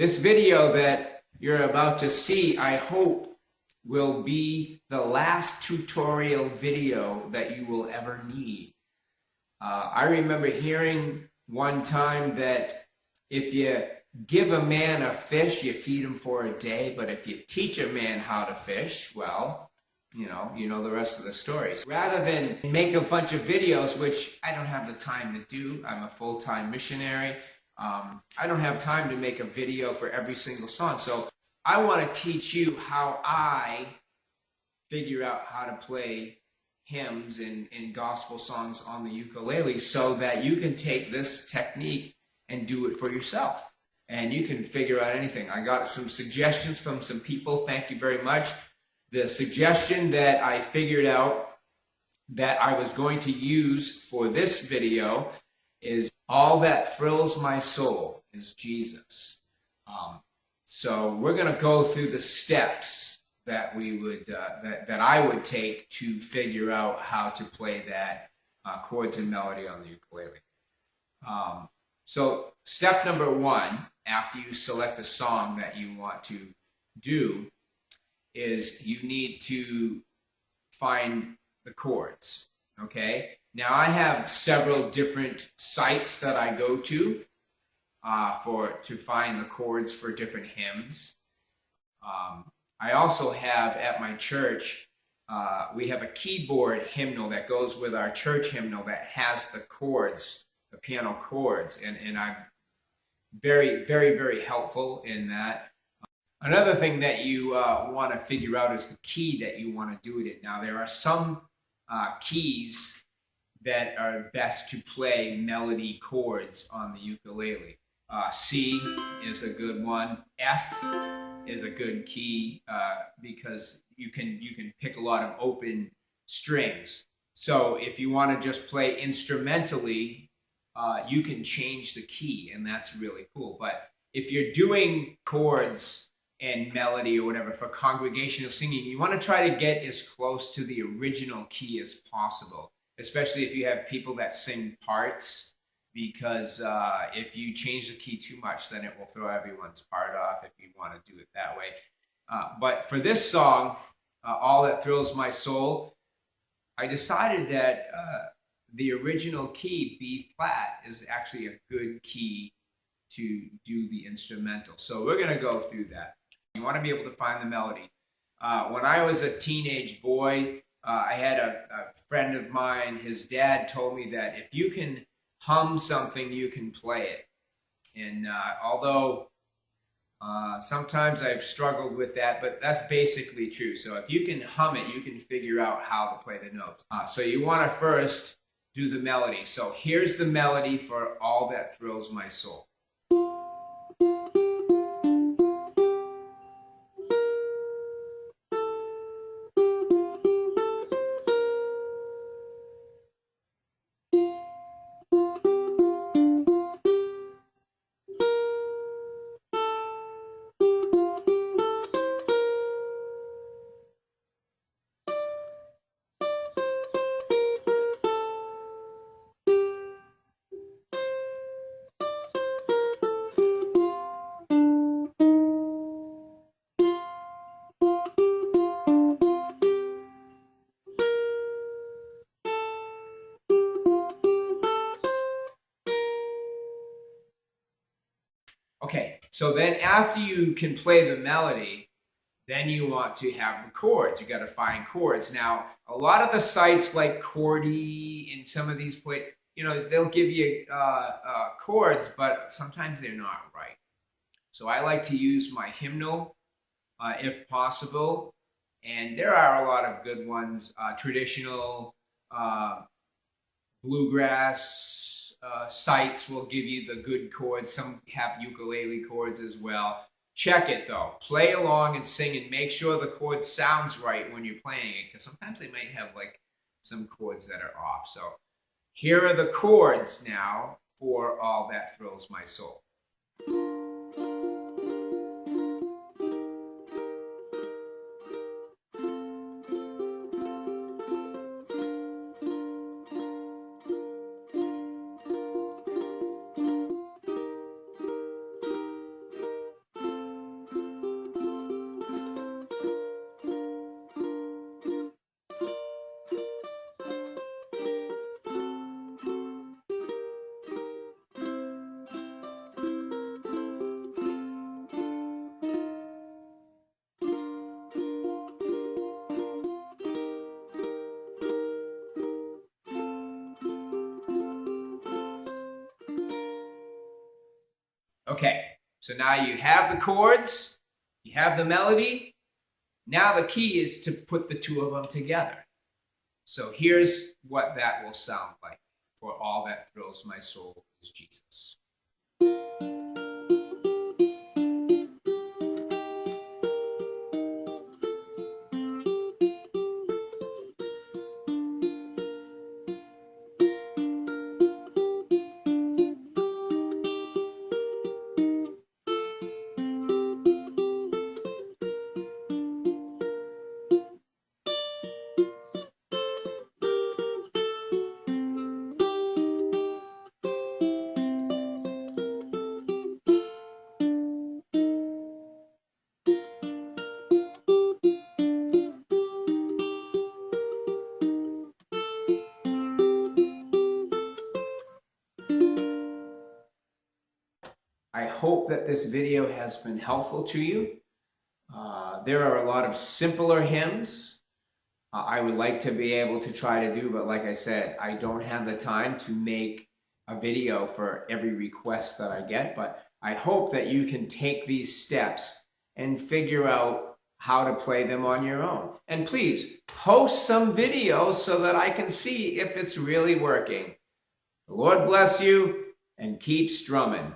This video that you're about to see, I hope, will be the last tutorial video that you will ever need. I remember hearing one time that if you give a man a fish, you feed him for a day, but if you teach a man how to fish, well, you know the rest of the story. Rather than make a bunch of videos, which I don't have the time to do, I'm a full-time missionary, I don't have time to make a video for every single song. So I want to teach you how I figure out how to play hymns and gospel songs on the ukulele so that you can take this technique and do it for yourself. And you can figure out anything. I got some suggestions from some people. Thank you very much. The suggestion that I figured out that I was going to use for this video is "All That Thrills My Soul is Jesus." So we're going to go through the steps that we would that I would take to figure out how to play that chords and melody on the ukulele. So step number one, after you select a song that you want to do, is you need to find the chords. Okay. Now I have several different sites that I go to find the chords for different hymns. I also have at my church, we have a keyboard hymnal that goes with our church hymnal that has the chords, the piano chords, and I'm very, very, very helpful in that. Another thing that you want to figure out is the key that you want to do it in. Now there are some keys that are best to play melody chords on the ukulele. C is a good one. F is a good key because you can pick a lot of open strings. So if you want to just play instrumentally, you can change the key, and that's really cool. But if you're doing chords and melody or whatever for congregational singing, you want to try to get as close to the original key as possible, especially if you have people that sing parts, because if you change the key too much, then it will throw everyone's part off if you want to do it that way. But for this song, "All That Thrills My Soul," I decided that the original key, B flat, is actually a good key to do the instrumental. So we're going to go through that. You want to be able to find the melody. When I was a teenage boy, I had a friend of mine, his dad told me that if you can hum something, you can play it. And although sometimes I've struggled with that, but that's basically true. So if you can hum it, you can figure out how to play the notes. So you want to first do the melody. So here's the melody for "All That Thrills My Soul." Okay, so then after you can play the melody, then you want to have the chords. You got to find chords. Now, a lot of the sites like Chordy and some of these they'll give you chords, but sometimes they're not right. So I like to use my hymnal if possible, and there are a lot of good ones. Traditional bluegrass sites will give you the good chords. Some have ukulele chords as well. Check it though. Play along and sing and make sure the chord sounds right when you're playing it, because sometimes they might have like some chords that are off. So here are the chords now for "All That Thrills My Soul." Okay, so now you have the chords, you have the melody. Now the key is to put the two of them together. So here's what that will sound like. For all that thrills my soul is Jesus. I hope that this video has been helpful to you. There are a lot of simpler hymns I would like to be able to try to do, but like I said, I don't have the time to make a video for every request that I get, but I hope that you can take these steps and figure out how to play them on your own. And please post some videos so that I can see if it's really working. The Lord bless you and keep strumming.